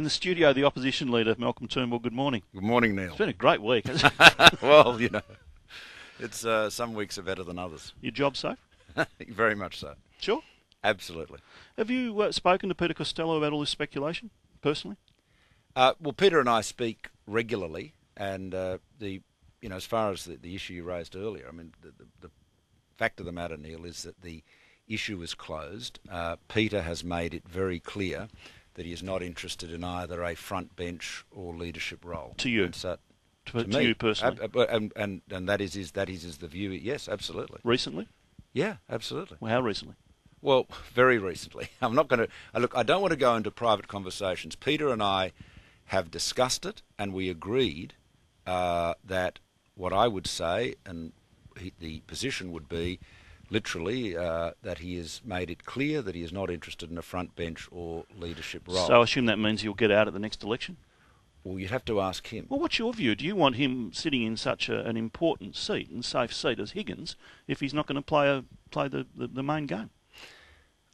In the studio, the opposition leader, Malcolm Turnbull. Good morning. Good morning, Neil. It's been a great week, hasn't it? Well, it's some weeks are better than others. Your job safe? Very much so. Sure. Absolutely. Have you spoken to Peter Costello about all this speculation, personally? Well, Peter and I speak regularly, and as far as the issue you raised earlier, I mean, the fact of the matter, Neil, is that the issue is closed. Peter has made it very clear that he is not interested in either a front bench or leadership role. To you? And so, to me, you personally? And that is the view. Yes, absolutely. Recently? Yeah, absolutely. Well, how recently? Well, very recently. I'm not going to look. I don't want to go into private conversations. Peter and I have discussed it, and we agreed that what I would say, and the position would be, literally, that he has made it clear that he is not interested in a front bench or leadership role. So I assume that means he'll get out at the next election? Well, you'd have to ask him. Well, what's your view? Do you want him sitting in such an important seat and safe seat as Higgins if he's not going to play the main game?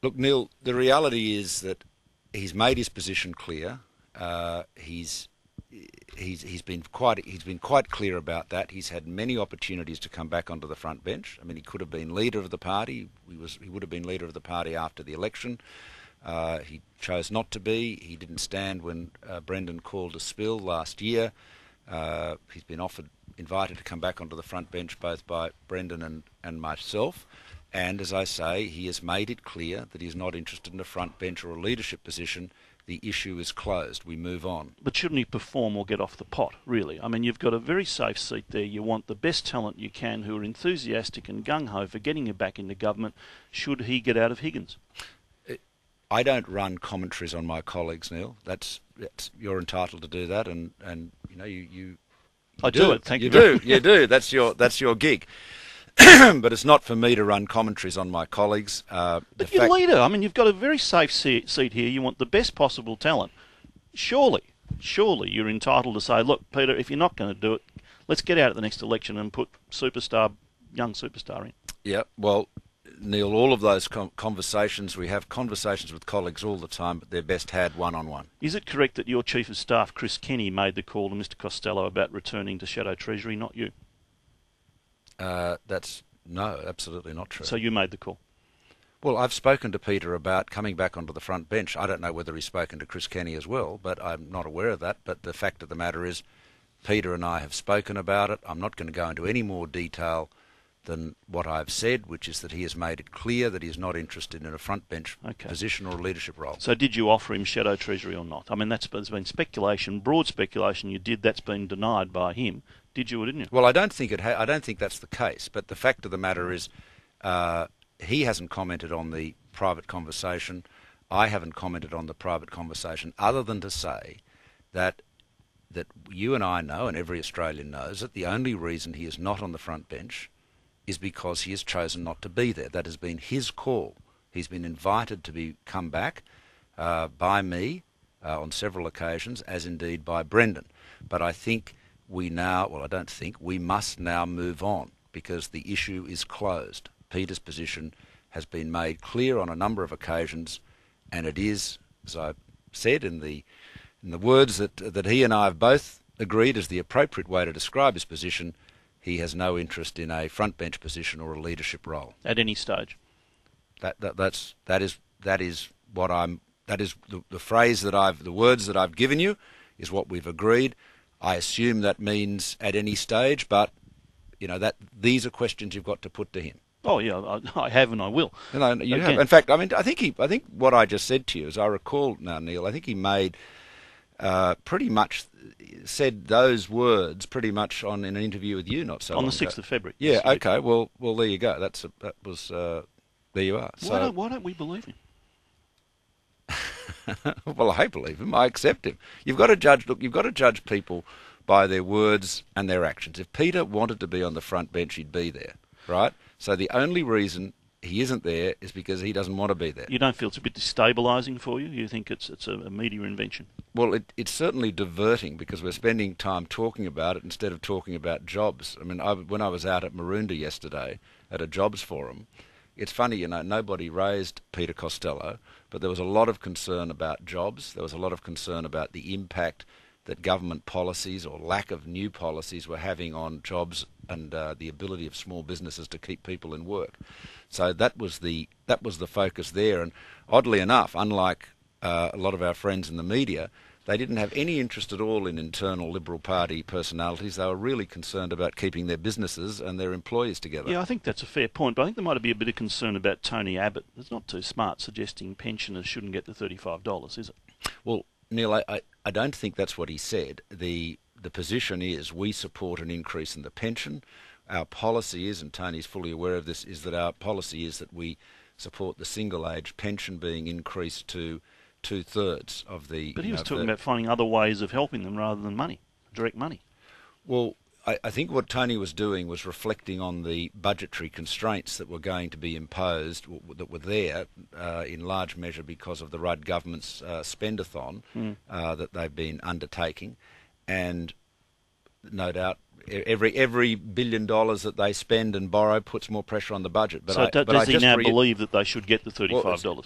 Look, Neil, the reality is that he's made his position clear. He's been quite clear about that. He's had many opportunities to come back onto the front bench. I mean, he could have been leader of the party. He would have been leader of the party after the election. He chose not to be. He didn't stand when Brendan called a spill last year. He's been invited to come back onto the front bench both by Brendan and myself. And as I say, he has made it clear that he's not interested in a front bench or a leadership position. The issue is closed. We move on. But shouldn't he perform or get off the pot, really? I mean, you've got a very safe seat there. You want the best talent you can who are enthusiastic and gung-ho for getting you back into government. Should he get out of Higgins? I don't run commentaries on my colleagues, Neil. You're entitled to do that, and you I do it. Thank you. You do. That's your gig. But it's not for me to run commentaries on my colleagues. But you're leader. I mean, you've got a very safe seat here. You want the best possible talent. Surely you're entitled to say, look, Peter, if you're not going to do it, let's get out at the next election and put young superstar in. Yeah, well, Neil, all of those conversations, we have conversations with colleagues all the time, but they're best had one-on-one. Is it correct that your Chief of Staff, Chris Kenny, made the call to Mr Costello about returning to Shadow Treasury, not you? That's absolutely not true. So you made the call? Well, I've spoken to Peter about coming back onto the front bench. I don't know whether he's spoken to Chris Kenny as well, but I'm not aware of that. But the fact of the matter is, Peter and I have spoken about it. I'm not going to go into any more detail than what I've said, which is that he has made it clear that he's not interested in a front bench position or a leadership role. So did you offer him Shadow Treasury or not? I mean, there's been speculation, broad speculation you did. That's been denied by him. Did you or didn't you? Well, I don't think that's the case. But the fact of the matter is, he hasn't commented on the private conversation. I haven't commented on the private conversation, other than to say that you and I know, and every Australian knows, that the only reason he is not on the front bench is because he has chosen not to be there. That has been his call. He's been invited to come back by me on several occasions, as indeed by Brendan. But I think we must now move on, because the issue is closed. Peter's position has been made clear on a number of occasions, and it is, as I've said in the words that he and I have both agreed is the appropriate way to describe his position, he has no interest in a front bench position or a leadership role at any stage. That is the phrase the words that I've given you is what we've agreed. I assume that means at any stage, but that these are questions you've got to put to him. Oh yeah, I have and I will. No, you have. In fact, I mean, I think what I just said to you, as I recall now, Neil, I think he made pretty much said those words pretty much in an interview with you not so long ago. On the 6th of February. Yeah. Okay. Well, there you go. There you are. Why don't we believe him? Well, I believe him. I accept him. You've got to judge people by their words and their actions. If Peter wanted to be on the front bench, he'd be there, right? So the only reason he isn't there is because he doesn't want to be there. You don't feel it's a bit destabilising for you? You think it's a media invention? Well, it's certainly diverting, because we're spending time talking about it instead of talking about jobs. I mean, when I was out at Maroondah yesterday at a jobs forum, it's funny, nobody raised Peter Costello, but there was a lot of concern about jobs. There was a lot of concern about the impact that government policies or lack of new policies were having on jobs and the ability of small businesses to keep people in work. So that was the focus there. And oddly enough, unlike a lot of our friends in the media, they didn't have any interest at all in internal Liberal Party personalities. They were really concerned about keeping their businesses and their employees together. Yeah, I think that's a fair point, but I think there might be a bit of concern about Tony Abbott. It's not too smart suggesting pensioners shouldn't get the $35, is it? Well, Neil, I don't think that's what he said. The position is we support an increase in the pension. Our policy is, and Tony's fully aware of this, is that our policy is that we support the single-age pension being increased to 2/3 of the... But he was talking about finding other ways of helping them rather than money, direct money. Well, I think what Tony was doing was reflecting on the budgetary constraints that were going to be imposed, that were there in large measure because of the Rudd government's spend-a-thon that they've been undertaking. And no doubt every $1 billion that they spend and borrow puts more pressure on the budget. But does he now believe that they should get the $35? Well,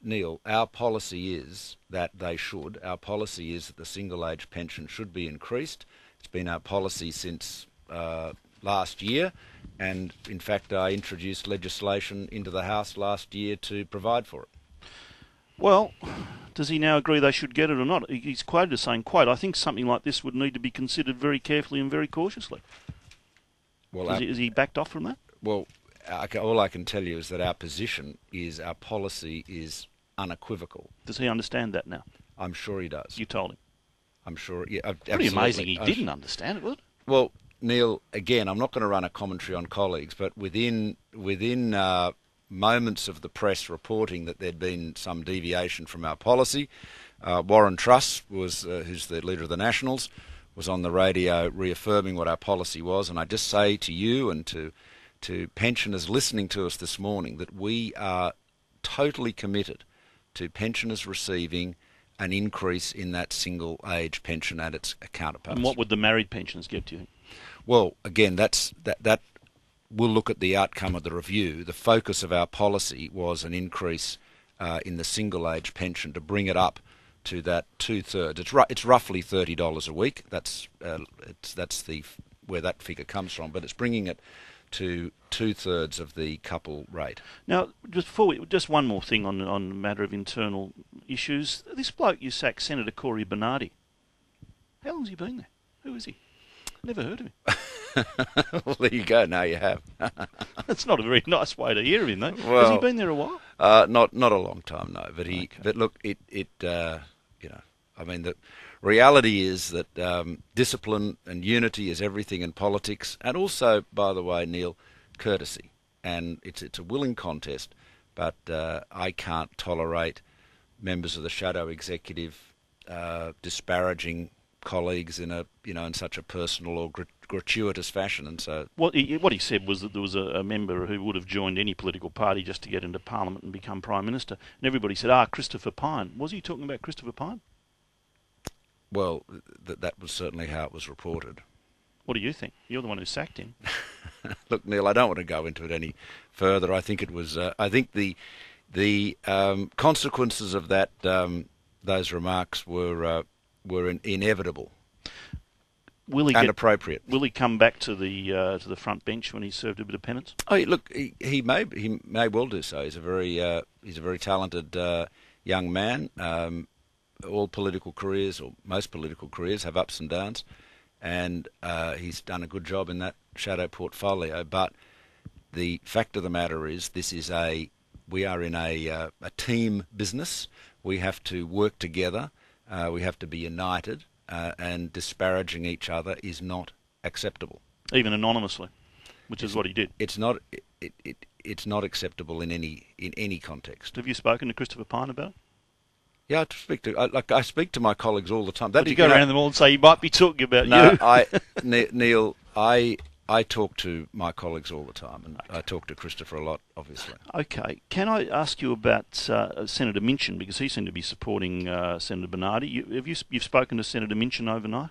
Neil, our policy is that they should. Our policy is that the single-age pension should be increased. It's been our policy since last year, and in fact I introduced legislation into the House last year to provide for it. Well, does he now agree they should get it or not? He's quoted as saying, quote, I think something like this would need to be considered very carefully and very cautiously. Well, is he backed off from that? Well, all I can tell you is that our position is, our policy is unequivocal. Does he understand that now? I'm sure he does. You told him? I'm sure, yeah. Pretty amazing he didn't understand it, wasn't it? Well, Neil, again, I'm not going to run a commentary on colleagues, but within moments of the press reporting that there'd been some deviation from our policy, Warren Truss, who's the leader of the Nationals, was on the radio reaffirming what our policy was, and I just say to you and to pensioners listening to us this morning that we are totally committed to pensioners receiving an increase in that single-age pension and its counterparts. And what would the married pensioners get, do you think? Well, again, that we'll look at the outcome of the review. The focus of our policy was an increase in the single-age pension to bring it up to that 2/3. It's roughly $30 a week. That's where that figure comes from, but it's bringing it to 2/3 of the couple rate. Now, just one more thing on the matter of internal issues. This bloke you sacked, Senator Cory Bernardi. How long's he been there? Who is he? Never heard of him. Well, there you go. Now you have. That's not a very nice way to hear of him, though. Well, has he been there a while? Not a long time, no. But he. Okay. But look, I mean, the reality is that discipline and unity is everything in politics, and also, by the way, Neil, courtesy. And it's a willing contest, but I can't tolerate members of the shadow executive disparaging colleagues in such a personal or gratuitous fashion. And so what he said was that there was a member who would have joined any political party just to get into Parliament and become Prime Minister, and everybody said, Christopher Pyne. Was he talking about Christopher Pyne? Well, that was certainly how it was reported. What do you think? You're the one who sacked him. Look, Neil, I don't want to go into it any further. I think it was. I think the consequences of that those remarks were inevitable and appropriate. Will he come back to the front bench when he's served a bit of penance? Oh, look, he may well do so. He's a very talented young man. All political careers, or most political careers, have ups and downs, and he's done a good job in that shadow portfolio. But the fact of the matter is, we are in a team business. We have to work together. We have to be united, and disparaging each other is not acceptable. Even anonymously, which is what he did. It's not. It's not acceptable in any context. Have you spoken to Christopher Pyne about it? Yeah, I speak to my colleagues all the time. Did you go around them all and say he might be talking about you? Neil, I talk to my colleagues all the time, and okay. I talk to Christopher a lot, obviously. Okay, can I ask you about Senator Minchin, because he seemed to be supporting Senator Bernardi. You've spoken to Senator Minchin overnight?